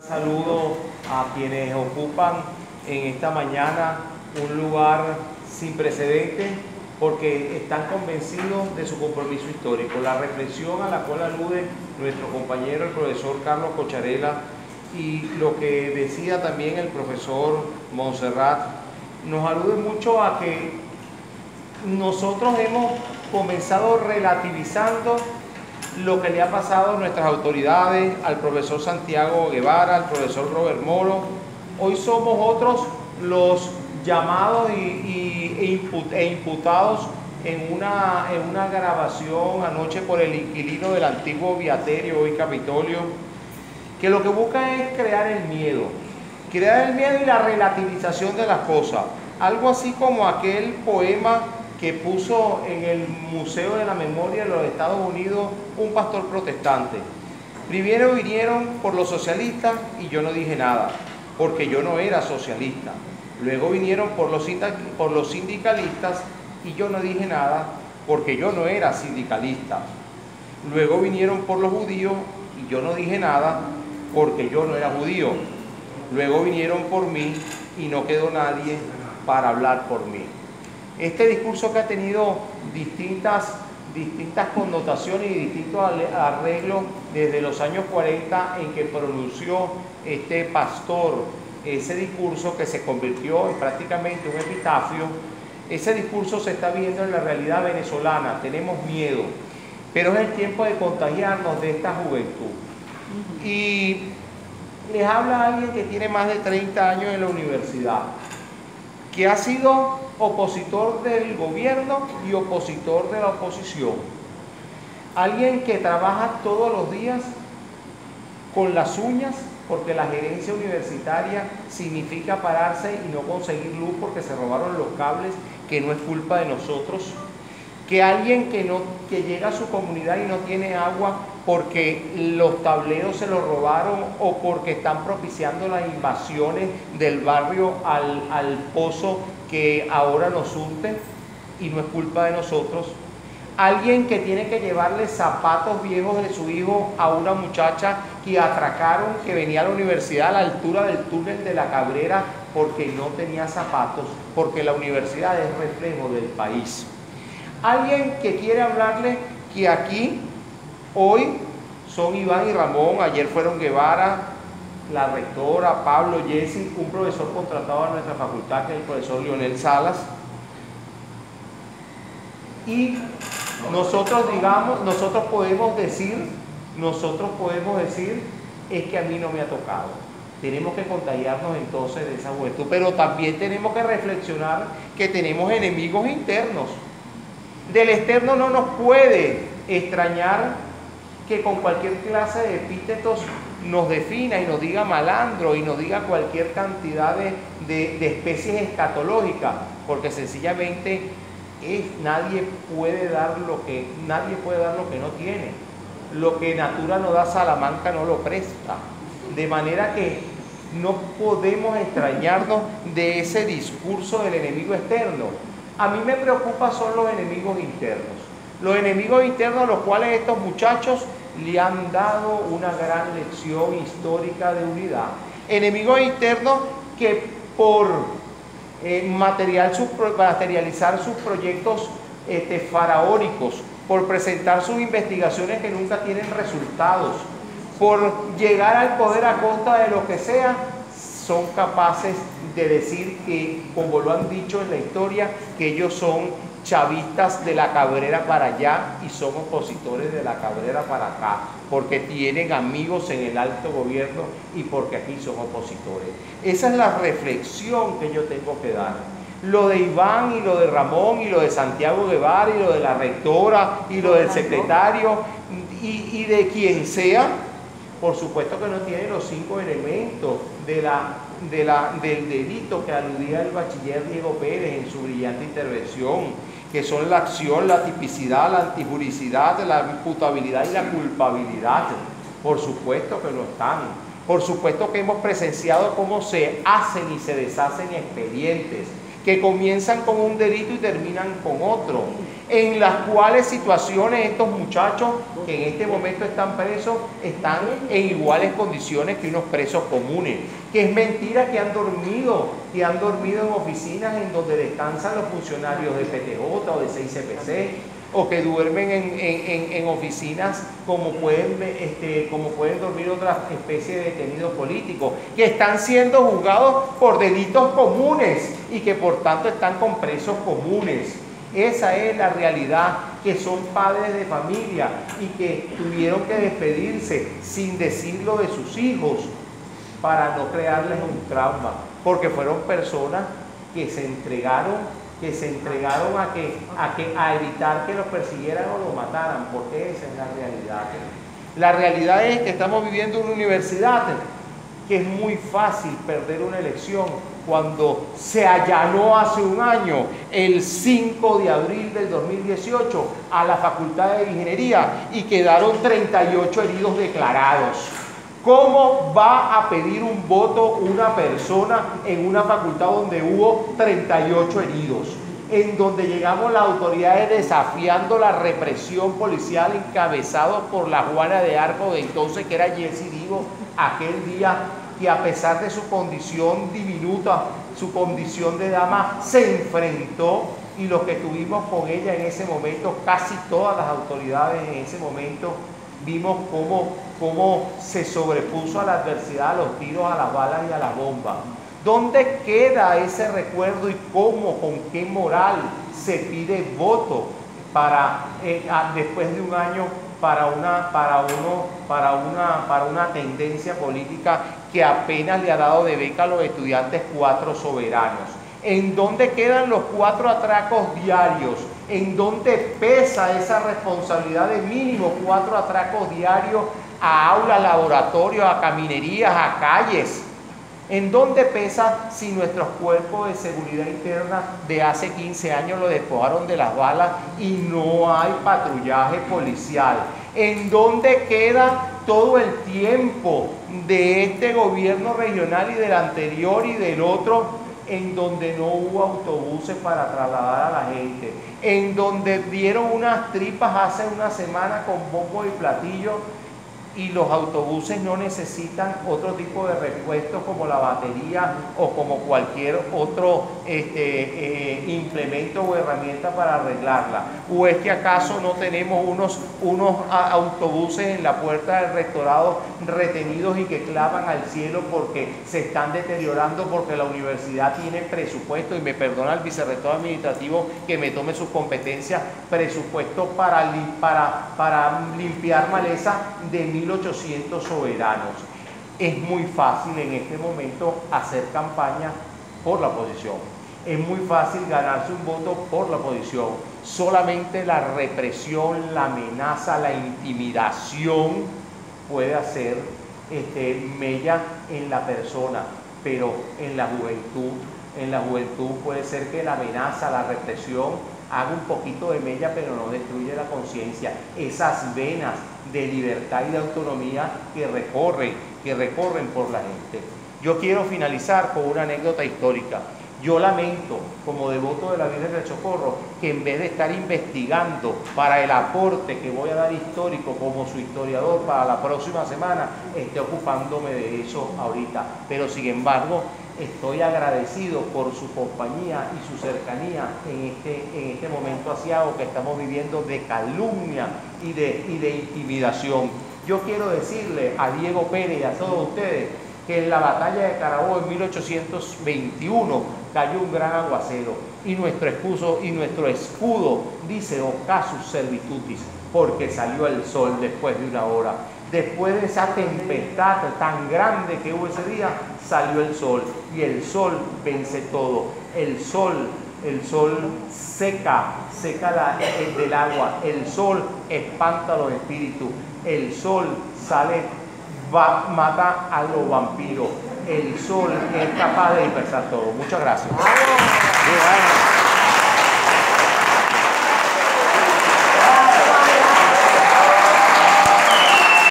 Saludo a quienes ocupan en esta mañana un lugar sin precedentes porque están convencidos de su compromiso histórico. La reflexión a la cual alude nuestro compañero, el profesor Carlos Cocharella, y lo que decía también el profesor Montserrat, nos alude mucho a que nosotros hemos comenzado relativizando lo que le ha pasado a nuestras autoridades, al profesor Santiago Guevara, al profesor Robert Moro. Hoy somos otros los llamados e imputados en una grabación anoche por el inquilino del antiguo Viaterio, hoy Capitolio, que lo que busca es crear el miedo y la relativización de las cosas. Algo así como aquel poema que puso en el Museo de la Memoria de los Estados Unidos un pastor protestante. Primero vinieron por los socialistas y yo no dije nada, porque yo no era socialista. Luego vinieron por los sindicalistas y yo no dije nada, porque yo no era sindicalista. Luego vinieron por los judíos y yo no dije nada, porque yo no era judío. Luego vinieron por mí y no quedó nadie para hablar por mí. Este discurso que ha tenido distintas connotaciones y distintos arreglos desde los años 40 en que pronunció este pastor ese discurso que se convirtió en prácticamente un epitafio. Ese discurso se está viendo en la realidad venezolana. Tenemos miedo, pero es el tiempo de contagiarnos de esta juventud. Y les habla alguien que tiene más de 30 años en la universidad, que ha sido opositor del gobierno y opositor de la oposición. Alguien que trabaja todos los días con las uñas, porque la gerencia universitaria significa pararse y no conseguir luz porque se robaron los cables, que no es culpa de nosotros. Que alguien que llega a su comunidad y no tiene agua porque los tableros se los robaron o porque están propiciando las invasiones del barrio al pozo que ahora nos surte y no es culpa de nosotros. Alguien que tiene que llevarle zapatos viejos de su hijo a una muchacha que atracaron, que venía a la universidad a la altura del túnel de la Cabrera porque no tenía zapatos, porque la universidad es reflejo del país. Alguien que quiere hablarle que aquí, hoy, son Iván y Ramón, ayer fueron Guevara, la rectora, Pablo, Jessy, un profesor contratado a nuestra facultad, que es el profesor Leonel Salas. Y nosotros podemos decir, es que a mí no me ha tocado. Tenemos que contagiarnos entonces de esa juventud, pero también tenemos que reflexionar que tenemos enemigos internos. Del externo no nos puede extrañar que con cualquier clase de epítetos nos defina y nos diga malandro y nos diga cualquier cantidad de especies escatológicas, porque sencillamente nadie puede dar lo que no tiene. Lo que Natura no da, Salamanca no lo presta. De manera que no podemos extrañarnos de ese discurso del enemigo externo. A mí me preocupa son los enemigos internos. Los enemigos internos a los cuales estos muchachos le han dado una gran lección histórica de unidad. Enemigos internos que por materializar sus proyectos faraónicos, por presentar sus investigaciones que nunca tienen resultados, por llegar al poder a costa de lo que sea, son capaces de decir que, como lo han dicho en la historia, que ellos son chavistas de la Cabrera para allá y son opositores de la Cabrera para acá, porque tienen amigos en el alto gobierno y porque aquí son opositores. Esa es la reflexión que yo tengo que dar. Lo de Iván y lo de Ramón y lo de Santiago Guevara y lo de la rectora y lo del secretario y de quien sea, por supuesto que no tiene los 5 elementos del delito que aludía el bachiller Diego Pérez en su brillante intervención, que son la acción, la tipicidad, la antijuricidad, la imputabilidad y la culpabilidad. Por supuesto que no están. Por supuesto que hemos presenciado cómo se hacen y se deshacen expedientes que comienzan con un delito y terminan con otro. en las cuales situaciones estos muchachos que en este momento están presos están en iguales condiciones que unos presos comunes, que es mentira que han dormido en oficinas en donde descansan los funcionarios de PTJ o de 6CPC, o que duermen en oficinas como pueden dormir otras especies de detenidos políticos, que están siendo juzgados por delitos comunes y que por tanto están con presos comunes. Esa es la realidad, que son padres de familia y que tuvieron que despedirse sin decirlo de sus hijos para no crearles un trauma, porque fueron personas que se entregaron a evitar que los persiguieran o los mataran, porque esa es la realidad. La realidad es que estamos viviendo una universidad que es muy fácil perder una elección cuando se allanó hace un año, el 5 de abril del 2018, a la Facultad de Ingeniería y quedaron 38 heridos declarados. ¿Cómo va a pedir un voto una persona en una facultad donde hubo 38 heridos? En donde llegamos las autoridades desafiando la represión policial encabezado por la Juana de Arco de entonces, que era Jessy Digo, aquel día, que a pesar de su condición diminuta, su condición de dama, se enfrentó, y los que estuvimos con ella en ese momento, casi todas las autoridades en ese momento, vimos cómo se sobrepuso a la adversidad, a los tiros, a las balas y a las bombas. ¿Dónde queda ese recuerdo y cómo, con qué moral se pide voto para después de un año para una tendencia política que apenas le ha dado de beca a los estudiantes 4 soberanos? ¿En dónde quedan los 4 atracos diarios? ¿En dónde pesa esa responsabilidad de mínimo 4 atracos diarios a aulas, laboratorios, a caminerías, a calles? ¿En dónde pesa si nuestros cuerpos de seguridad interna de hace 15 años lo despojaron de las balas y no hay patrullaje policial? ¿En dónde queda todo el tiempo de este gobierno regional y del anterior y del otro, en donde no hubo autobuses para trasladar a la gente? En donde dieron unas tripas hace una semana con bombo y platillo, y los autobuses no necesitan otro tipo de repuestos como la batería o como cualquier otro implemento o herramienta para arreglarla. ¿O es que acaso no tenemos unos autobuses en la puerta del rectorado retenidos y que clavan al cielo porque se están deteriorando, porque la universidad tiene presupuesto, y me perdona el vicerrector administrativo que me tome sus competencias, presupuesto para limpiar maleza de 1.800 soberanos? Es muy fácil en este momento hacer campaña por la oposición. Es muy fácil ganarse un voto por la oposición. Solamente la represión, la amenaza, la intimidación puede hacer mella en la persona, pero en la juventud puede ser que la amenaza, la represión haga un poquito de mella, pero no destruye la conciencia, esas venas de libertad y de autonomía que recorren por la gente. Yo quiero finalizar con una anécdota histórica. Yo lamento, como devoto de la Virgen del Socorro, que en vez de estar investigando para el aporte que voy a dar histórico como su historiador para la próxima semana, esté ocupándome de eso ahorita. Pero sin embargo, estoy agradecido por su compañía y su cercanía en este momento asiago que estamos viviendo de calumnia y de intimidación. Yo quiero decirle a Diego Pérez y a todos ustedes que en la batalla de Carabobo en 1821 cayó un gran aguacero y nuestro escudo dice Ocasus Servitutis, porque salió el sol después de una hora. Después de esa tempestad tan grande que hubo ese día, salió el sol, y el sol vence todo. El sol seca del agua, el sol espanta a los espíritus, el sol mata a los vampiros, el sol es capaz de dispersar todo. Muchas gracias.